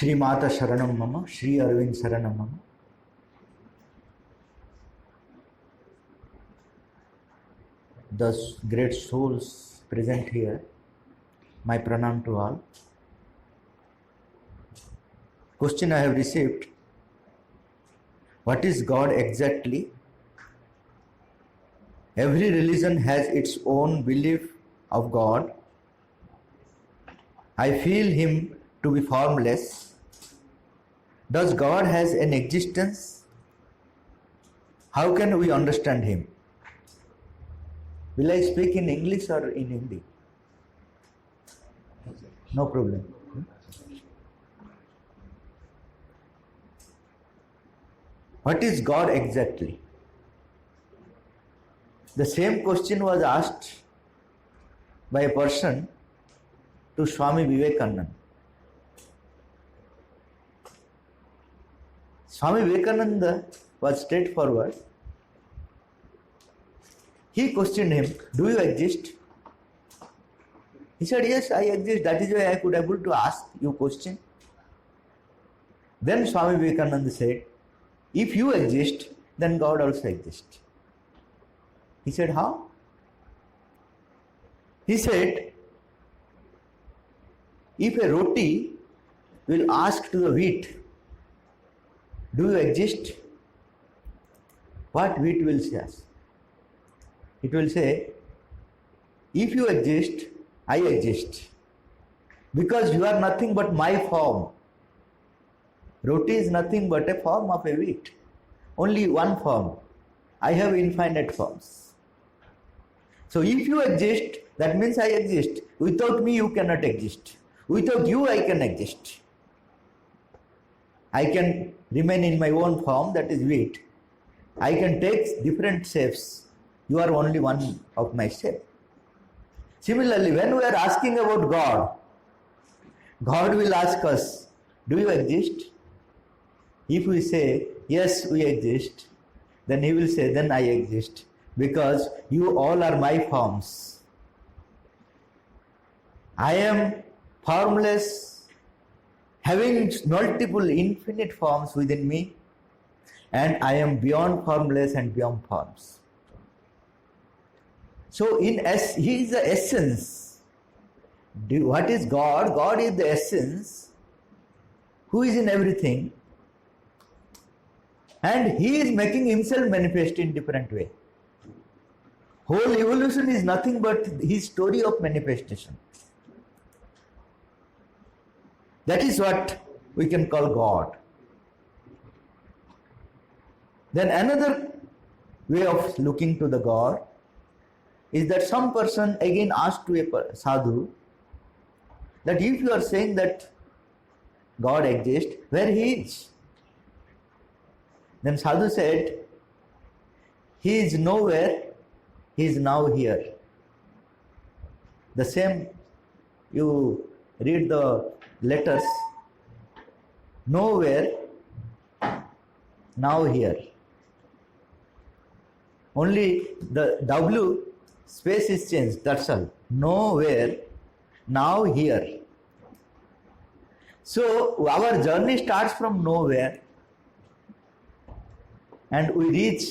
Shri Mata Sharanam Mama, Shri Arvind Sharanam Mama. The great souls present here, my pranam to all. Question I have received: what is God exactly? Every religion has its own belief of God. I feel him to be formless. Does God has an existence? How can we understand him? Will I speak in English or in Hindi? No problem. What is God exactly? The same question was asked by a person to Swami Vivekananda. Swami Vivekananda was straightforward. He questioned him, "Do you exist?" He said, "Yes, I exist. That is why I could able to ask you question." Then Swami Vivekananda said, "If you exist, then God also exists." He said, "How?" He said, if a roti will ask to the wheat, "Do you exist?" What wheat will say? It will say, "If you exist, I exist. Because you are nothing but my form." Roti is nothing but a form of a wheat. Only one form. I have infinite forms. So if you exist, that means I exist. Without me, you cannot exist. Without you, I can exist. I can remain in my own form, that is wheat. I can take different shapes. You are only one of my shape. Similarly, when we are asking about God, God will ask us, "Do you exist?" If we say, "Yes, we exist," then he will say, "Then I exist, because you all are my forms. I am formless, having multiple infinite forms within me, and I am beyond formless and beyond forms." So he is the essence. What is God? God is the essence who is in everything, and he is making himself manifest in different way. Whole evolution is nothing but his story of manifestation. That is what we can call God. Then another way of looking to the God is that some person again asked to a sadhu that if you are saying that God exists, where he is? Then sadhu said, "He is nowhere, he is now here." The same, you read the letters, nowhere, now here. Only the W space is changed, that's all. Nowhere, now here. So our journey starts from nowhere and we reach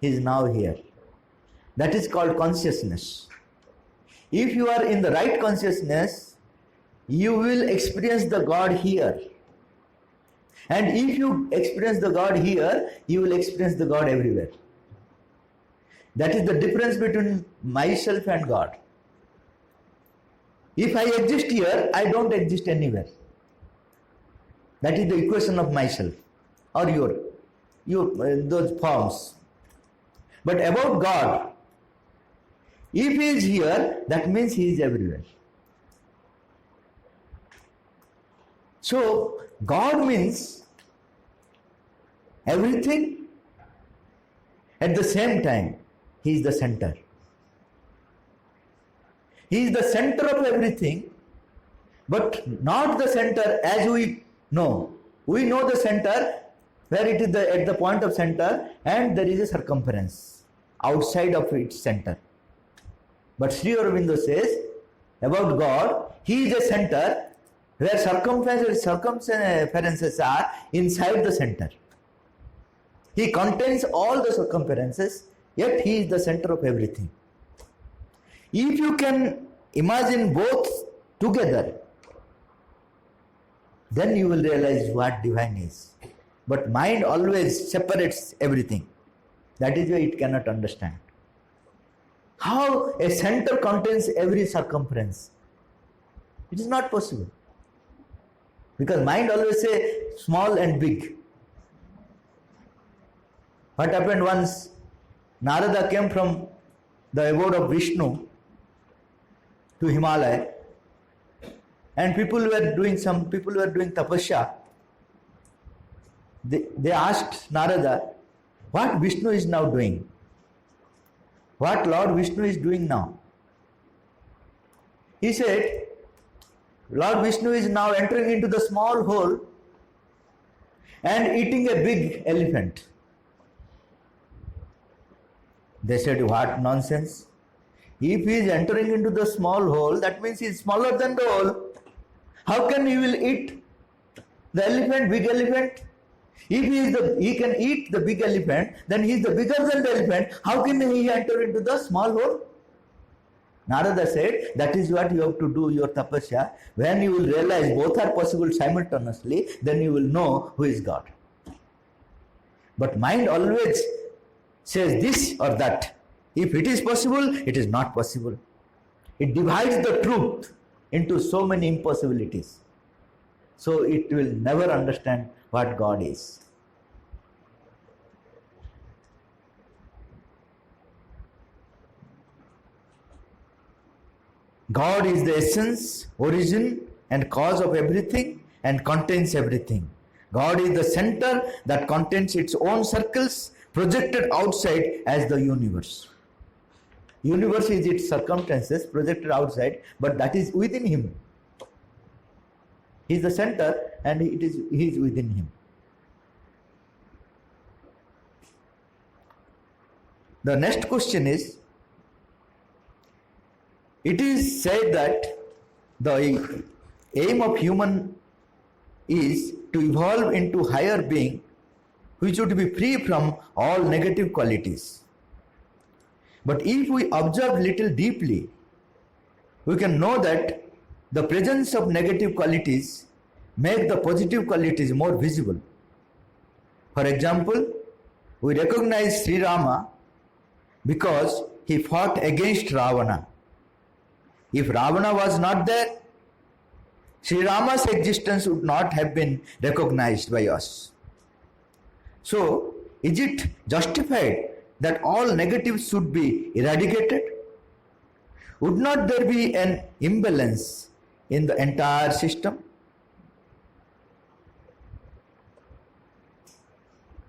is now here. That is called consciousness. If you are in the right consciousness, you will experience the God here. And if you experience the God here, you will experience the God everywhere. That is the difference between myself and God. If I exist here, I don't exist anywhere. That is the equation of myself or your those forms. But about God, if he is here, that means he is everywhere. So God means everything, at the same time he is the center. He is the center of everything, but not the center as we know. We know the center where it is at the point of center and there is a circumference outside of its center. But Sri Aurobindo says about God, he is a center where circumferences are inside the center. He contains all the circumferences, yet he is the center of everything. If you can imagine both together, then you will realize what divine is. But mind always separates everything. That is why it cannot understand. How a center contains every circumference? It is not possible. Because mind always say small and big. What happened once? Narada came from the abode of Vishnu to Himalaya, and people were doing tapasya. They asked Narada, what Vishnu is now doing? What Lord Vishnu is doing now? He said, Lord Vishnu is now entering into the small hole and eating a big elephant. They said, what nonsense? If he is entering into the small hole, that means he is smaller than the hole. How can he will eat the elephant, big elephant? If he can eat the big elephant, then he is the bigger than the elephant. How can he enter into the small hole? Narada said, that is what you have to do your tapasya. When you will realize both are possible simultaneously, then you will know who is God. But mind always says this or that. If it is possible, it is not possible. It divides the truth into so many impossibilities. So it will never understand what God is. God is the essence, origin and cause of everything and contains everything. God is the center that contains its own circles projected outside as the universe. Universe is its circumstances projected outside, but that is within him. He is the center and he is within him. The next question is, it is said that the aim of human is to evolve into higher being which would be free from all negative qualities. But if we observe little deeply, we can know that the presence of negative qualities make the positive qualities more visible. For example, we recognize Sri Rama because he fought against Ravana. If Ravana was not there, Sri Rama's existence would not have been recognized by us. So, is it justified that all negatives should be eradicated? Would not there be an imbalance in the entire system?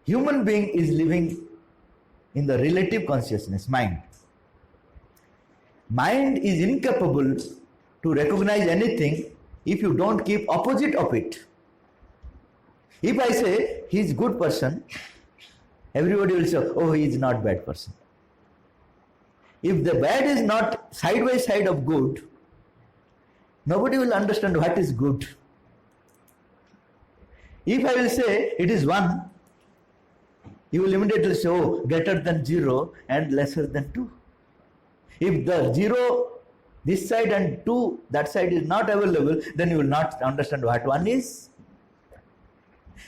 Human being is living in the relative consciousness, mind. Mind is incapable to recognize anything if you don't keep opposite of it. If I say he is good person, everybody will say, oh, he is not bad person. If the bad is not side by side of good, nobody will understand what is good. If I will say it is 1, you will immediately say, oh, greater than 0 and lesser than 2. If the 0 this side and 2 that side is not available, then you will not understand what 1 is.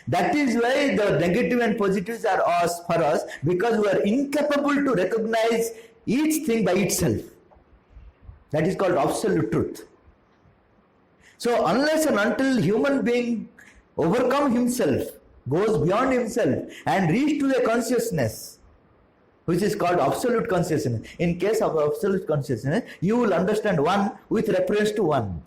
That is why the negative and positives are for us, because we are incapable to recognize each thing by itself. That is called absolute truth. So unless and until human being overcome himself, goes beyond himself and reach to a consciousness which is called absolute consciousness. In case of absolute consciousness, you will understand 1 with reference to 1.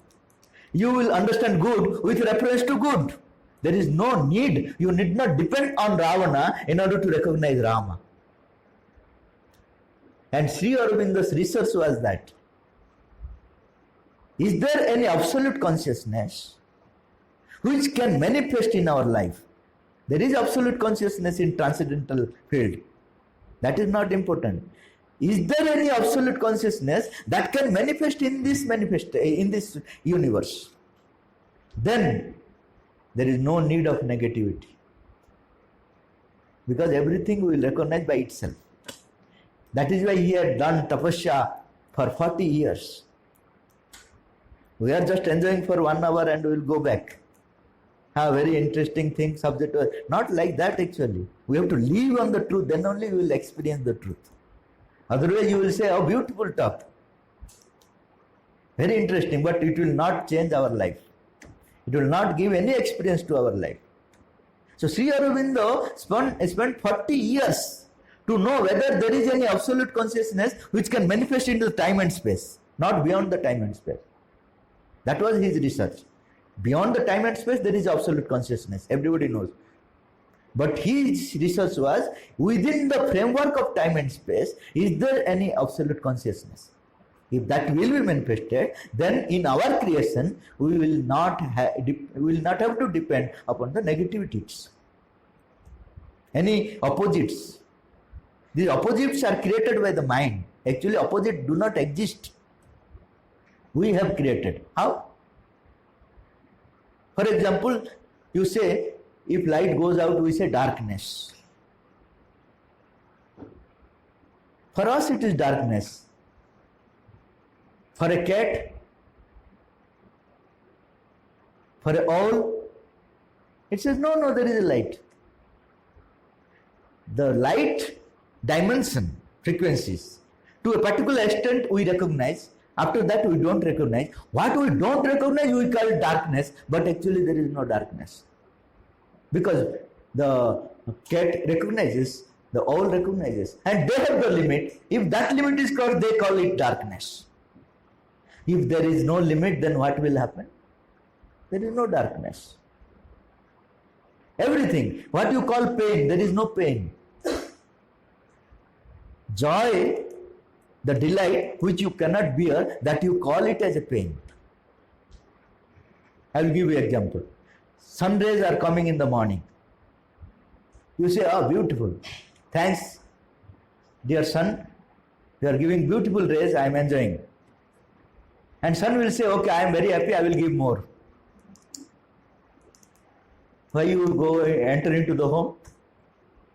You will understand good with reference to good. There is no need, you need not depend on Ravana in order to recognize Rama. And Sri Aurobindo's research was that, is there any absolute consciousness which can manifest in our life? There is absolute consciousness in transcendental field. That is not important. Is there any absolute consciousness that can manifest in this universe? then there is no need of negativity. Because everything we will recognize by itself. That is why he had done tapasya for 40 years. We are just enjoying for 1 hour and we will go back. Have very interesting thing, subject. Not like that actually. We have to live on the truth, then only we will experience the truth. Otherwise you will say, oh, beautiful talk. Very interesting, but it will not change our life. It will not give any experience to our life. So Sri Aurobindo spent 40 years to know whether there is any absolute consciousness which can manifest into time and space, not beyond the time and space. That was his research. Beyond the time and space, there is absolute consciousness. Everybody knows. But his research was, within the framework of time and space, is there any absolute consciousness? If that will be manifested, then in our creation, we will not have to depend upon the negativities. Any opposites. These opposites are created by the mind. Actually, opposites do not exist. We have created. How? For example, you say, if light goes out, we say darkness. For us, it is darkness. For a cat, for an owl, it says, no, there is a light. The light dimension, frequencies, to a particular extent we recognize. After that we don't recognize. What we don't recognize we call darkness, but actually there is no darkness. Because the cat recognizes, the owl recognizes, and they have the limit. If that limit is crossed, they call it darkness. If there is no limit, then what will happen? There is no darkness. Everything, what you call pain, there is no pain. Joy, the delight which you cannot bear, that you call it as a pain. I will give you an example. Sun rays are coming in the morning. You say, oh, beautiful. Thanks, dear sun. You are giving beautiful rays, I am enjoying. And sun will say, okay, I am very happy, I will give more. Why you go enter into the home?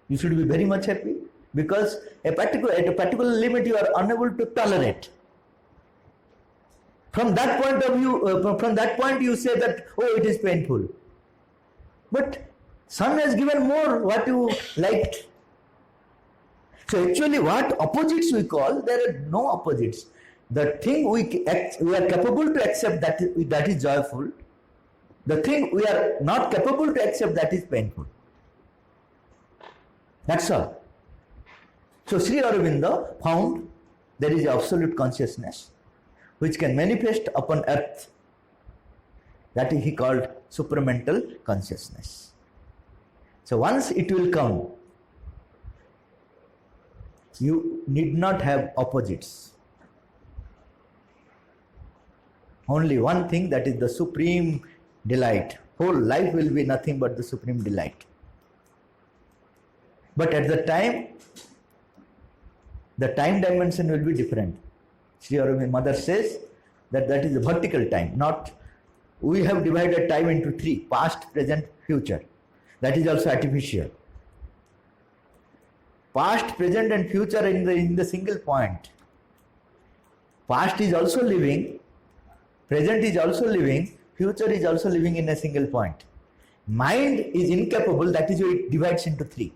You should be very much happy. Because at a particular limit you are unable to tolerate. From that point of view, from that point you say that, oh, it is painful. But sun has given more what you liked. So actually what opposites we call, there are no opposites. The thing we are capable to accept, that is joyful. The thing we are not capable to accept, that is painful. That's all. So Sri Aurobindo found there is absolute consciousness which can manifest upon earth. That he called supramental consciousness. So once it will come, you need not have opposites. Only one thing, that is the supreme delight. Whole life will be nothing but the supreme delight. But at the time dimension will be different. Sri Aurobindo mother says that is the vertical time, not, we have divided time into three: past, present, future. That is also artificial. Past, present and future are in the single point. Past is also living, present is also living, future is also living in a single point. Mind is incapable, that is why it divides into three.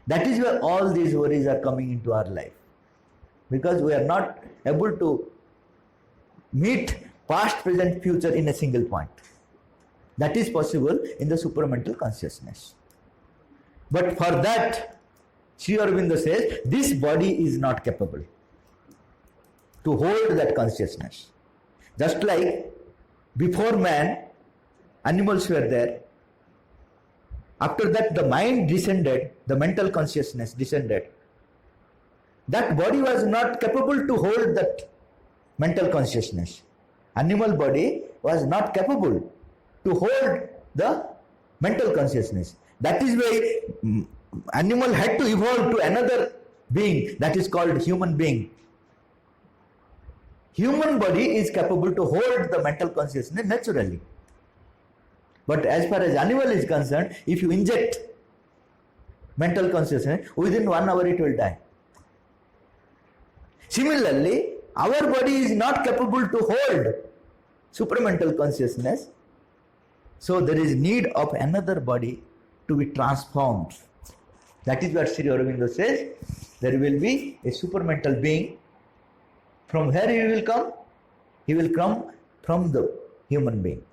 That is where all these worries are coming into our life. Because we are not able to meet past, present, future in a single point. That is possible in the supramental consciousness. But for that, Sri Aurobindo says, this body is not capable to hold that consciousness. Just like before man, animals were there. After that, the mind descended, the mental consciousness descended. That body was not capable to hold that mental consciousness. Animal body was not capable to hold the mental consciousness. That is why animal had to evolve to another being, that is called human being. human body is capable to hold the mental consciousness naturally. But as far as animal is concerned, if you inject mental consciousness, within 1 hour it will die. Similarly, our body is not capable to hold supramental consciousness. So there is need of another body to be transformed. That is what Sri Aurobindo says. There will be a supramental being. From where he will come? He will come from the human being.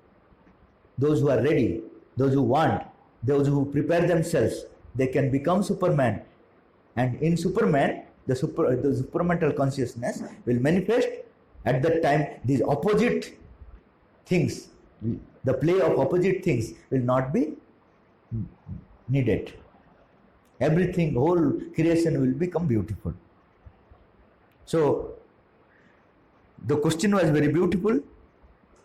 Those who are ready, those who want, those who prepare themselves, they can become Superman. And in Superman, the supramental consciousness will manifest. At that time, these opposite things, the play of opposite things will not be needed. Everything, whole creation will become beautiful. So, the question was very beautiful,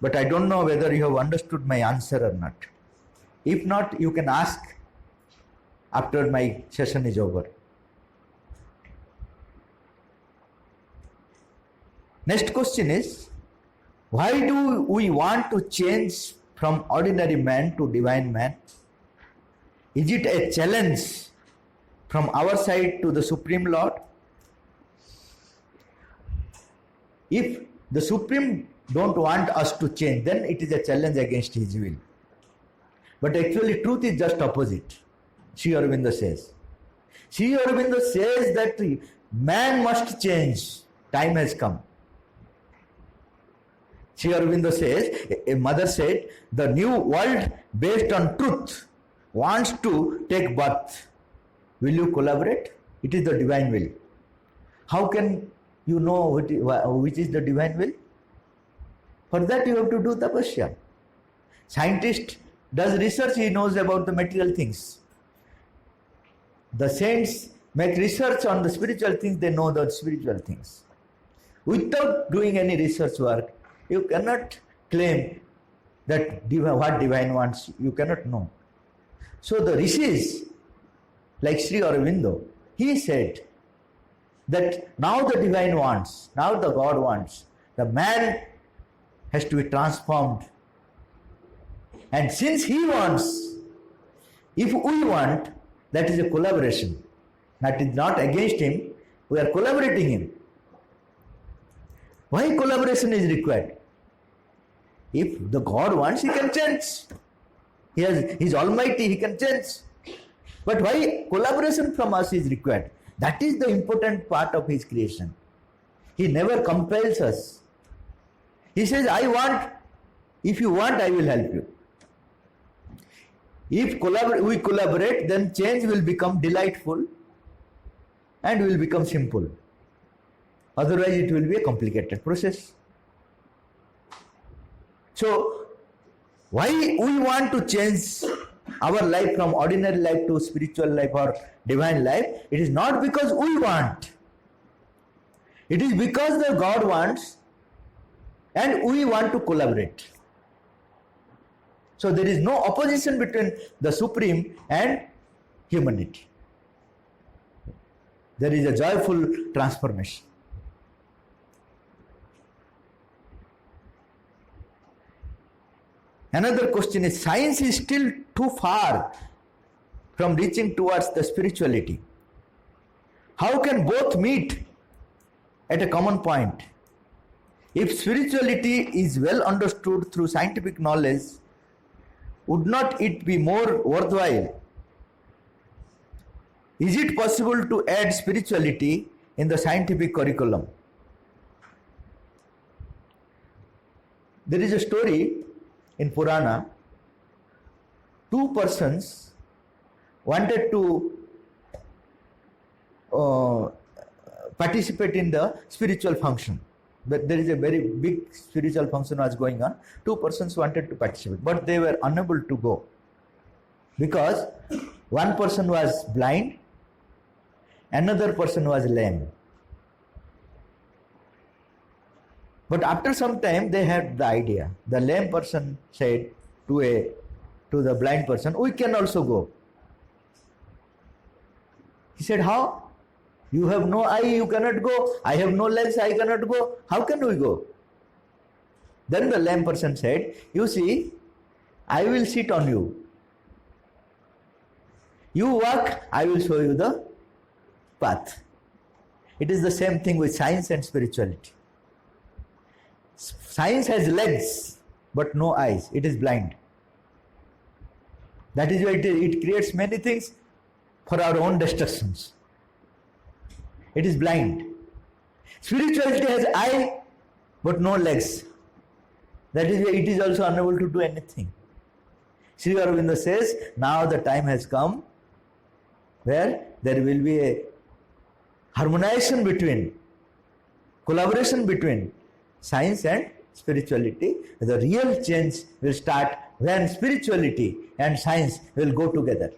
but I don't know whether you have understood my answer or not. If not, you can ask after my session is over. Next question is, why do we want to change from ordinary man to divine man? Is it a challenge from our side to the Supreme Lord? If the Supreme don't want us to change, then it is a challenge against his will. But actually truth is just opposite. Sri Aurobindo says. Sri Aurobindo says that man must change. Time has come. Sri Aurobindo says, a mother said, the new world based on truth wants to take birth. Will you collaborate? It is the divine will. How can you know which is the divine will? For that you have to do tapasya. Scientist does research, he knows about the material things. The saints make research on the spiritual things, they know the spiritual things. Without doing any research work, you cannot claim that what divine wants, you cannot know. So the rishis, like Sri Aurobindo, he said that now the divine wants, now the God wants, the man has to be transformed. And since he wants, if we want, that is a collaboration. That is not against him, we are collaborating him. Why collaboration is required? If the God wants, he can change. He is almighty, he can change. But why collaboration from us is required? That is the important part of his creation. He never compels us. He says, I want, if you want, I will help you. If we collaborate, then change will become delightful and will become simple. Otherwise, it will be a complicated process. So, why we want to change our life from ordinary life to spiritual life or divine life? It is not because we want. It is because the God wants and we want to collaborate. So there is no opposition between the Supreme and humanity. There is a joyful transformation. Another question is, science is still too far from reaching towards the spirituality. How can both meet at a common point? If spirituality is well understood through scientific knowledge, would not it be more worthwhile? Is it possible to add spirituality in the scientific curriculum? There is a story in Purana. Two persons wanted to participate in the spiritual function. But there is a very big spiritual function was going on. Two persons wanted to participate, but they were unable to go because one person was blind, another person was lame. But after some time, they had the idea. The lame person said to the blind person, "We can also go." He said, "How?" You have no eye, you cannot go. I have no legs, I cannot go. How can we go? Then the lame person said, you see, I will sit on you. You walk, I will show you the path. It is the same thing with science and spirituality. Science has legs, but no eyes. It is blind. That is why it creates many things for our own destructions. It is blind. Spirituality has eye, but no legs. That is why it is also unable to do anything. Sri Aurobindo says, now the time has come where there will be a harmonization between, collaboration between science and spirituality. The real change will start when spirituality and science will go together.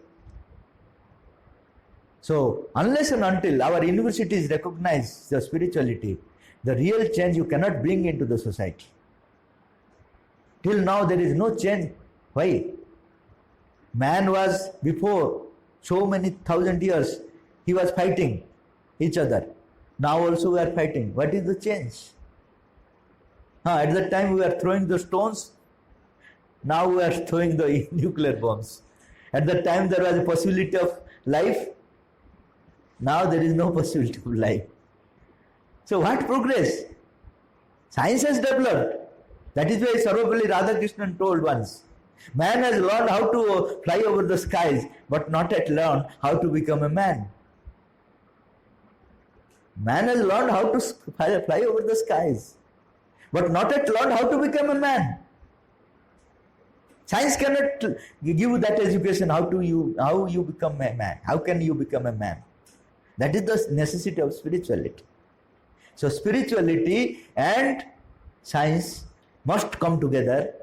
So, unless and until our universities recognize the spirituality, the real change you cannot bring into the society. Till now there is no change. Why? Man was before so many thousand years, he was fighting each other. Now also we are fighting. What is the change? At that time we were throwing the stones. Now we are throwing the nuclear bombs. At that time there was a possibility of life. Now there is no possibility of life. So what progress? Science has developed. That is why Sarvapalli Radhakrishnan told once, man has learned how to fly over the skies, but not yet learned how to become a man. Man has learned how to fly over the skies, but not yet learned how to become a man. Science cannot give you that education, how you become a man. How can you become a man? That is the necessity of spirituality. So spirituality and science must come together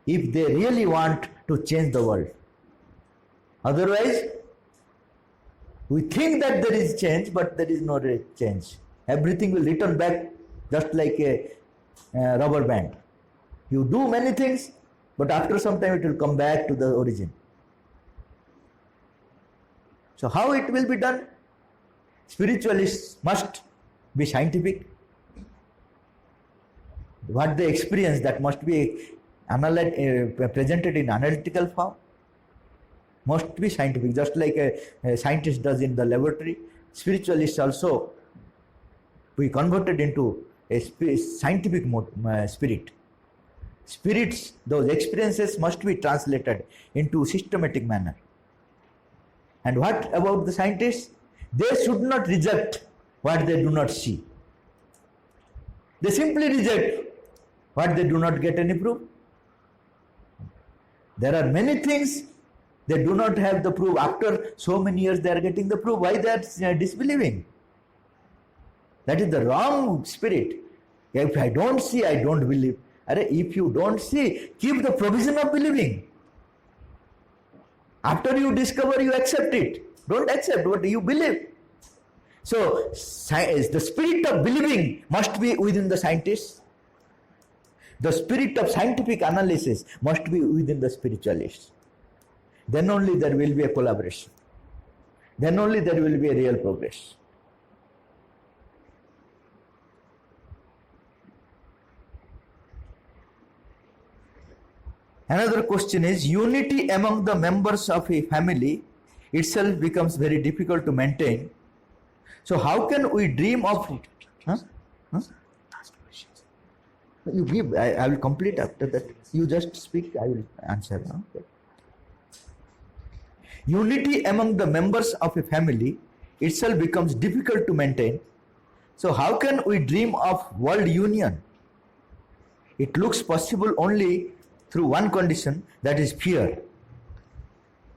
if they really want to change the world. Otherwise, we think that there is change, but there is no change. Everything will return back just like a rubber band. You do many things, but after some time it will come back to the origin. So how it will be done? Spiritualists must be scientific. What they experience, that must be presented in analytical form. Must be scientific, just like a scientist does in the laboratory. Spiritualists also be converted into a scientific spirit. Spirits, those experiences must be translated into systematic manner. And what about the scientists? They should not reject what they do not see. They simply reject what they do not get any proof. There are many things they do not have the proof. After so many years they are getting the proof. Why they are disbelieving? That is the wrong spirit. If I don't see, I don't believe. If you don't see, keep the provision of believing. After you discover, you accept it. Don't accept what you believe. So, the spirit of believing must be within the scientists. The spirit of scientific analysis must be within the spiritualists. Then only there will be a collaboration. Then only there will be a real progress. Another question is, unity among the members of a family itself becomes very difficult to maintain. So how can we dream of it? You give, I will complete after that. You just speak, I will answer. Okay. Unity among the members of a family itself becomes difficult to maintain. So how can we dream of world union? It looks possible only through one condition, that is fear.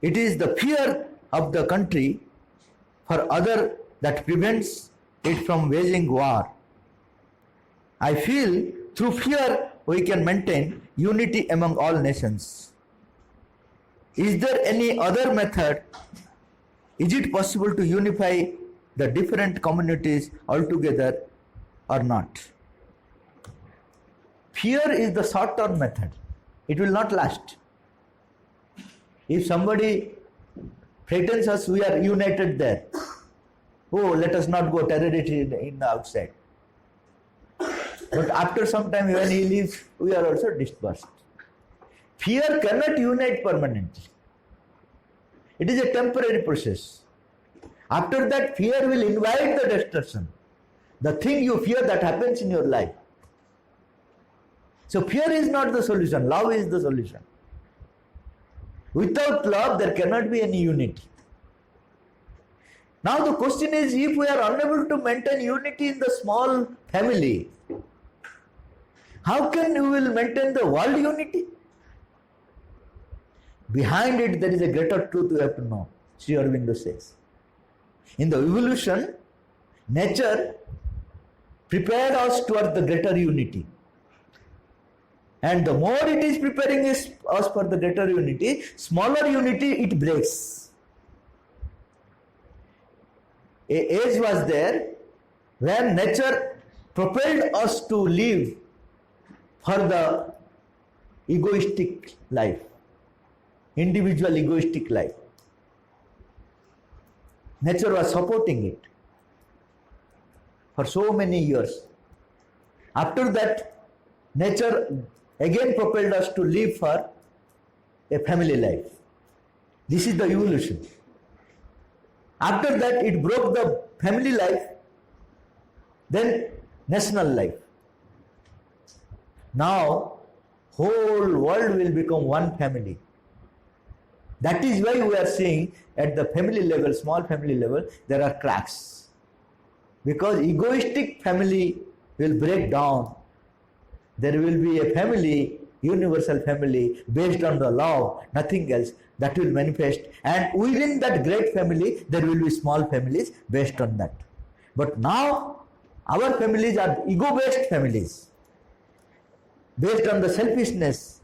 It is the fear of the country for other that prevents it from waging war. I feel through fear we can maintain unity among all nations. Is there any other method? Is it possible to unify the different communities altogether or not? Fear is the short-term method. It will not last. If somebody threatens us, we are united there. oh, let us not go terrorist in the outside. But after some time when he leaves, we are also dispersed. Fear cannot unite permanently. It is a temporary process. After that, fear will invite the destruction. The thing you fear that happens in your life. So fear is not the solution. Love is the solution. Without love, there cannot be any unity. Now the question is, if we are unable to maintain unity in the small family, how can we will maintain the world unity? Behind it, there is a greater truth we have to know. Sri Aurobindo says. In the evolution, nature prepared us towards the greater unity. And the more it is preparing us for the greater unity, smaller unity it breaks. A age was there when nature propelled us to live for the egoistic life, individual egoistic life. Nature was supporting it for so many years. After that, nature again propelled us to live for a family life. This is the evolution. After that, it broke the family life, then national life. Now, whole world will become one family. That is why we are seeing at the family level, small family level, there are cracks. Because egoistic family will break down. There will be a family, universal family, based on the love, nothing else, that will manifest. And within that great family, there will be small families based on that. But now, our families are ego-based families, based on the selfishness,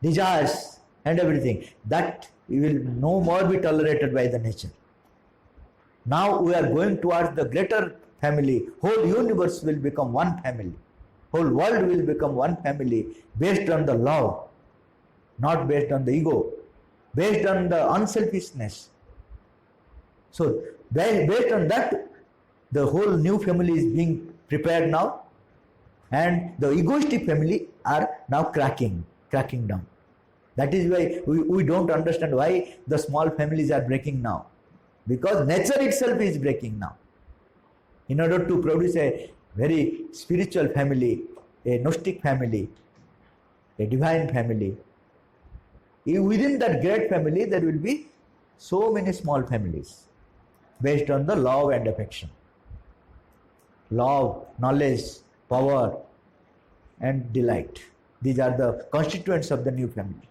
desires, and everything. That will no more be tolerated by the nature. Now we are going towards the greater family. Whole universe will become one family. Whole world will become one family based on the love, not based on the ego, based on the unselfishness. So based on that, the whole new family is being prepared now, and the egoistic family are now cracking down. That is why we don't understand why the small families are breaking now. Because nature itself is breaking now. In order to produce a very spiritual family, a Gnostic family, a divine family, within that great family there will be so many small families based on the love and affection. Love, knowledge, power, and delight. These are the constituents of the new family.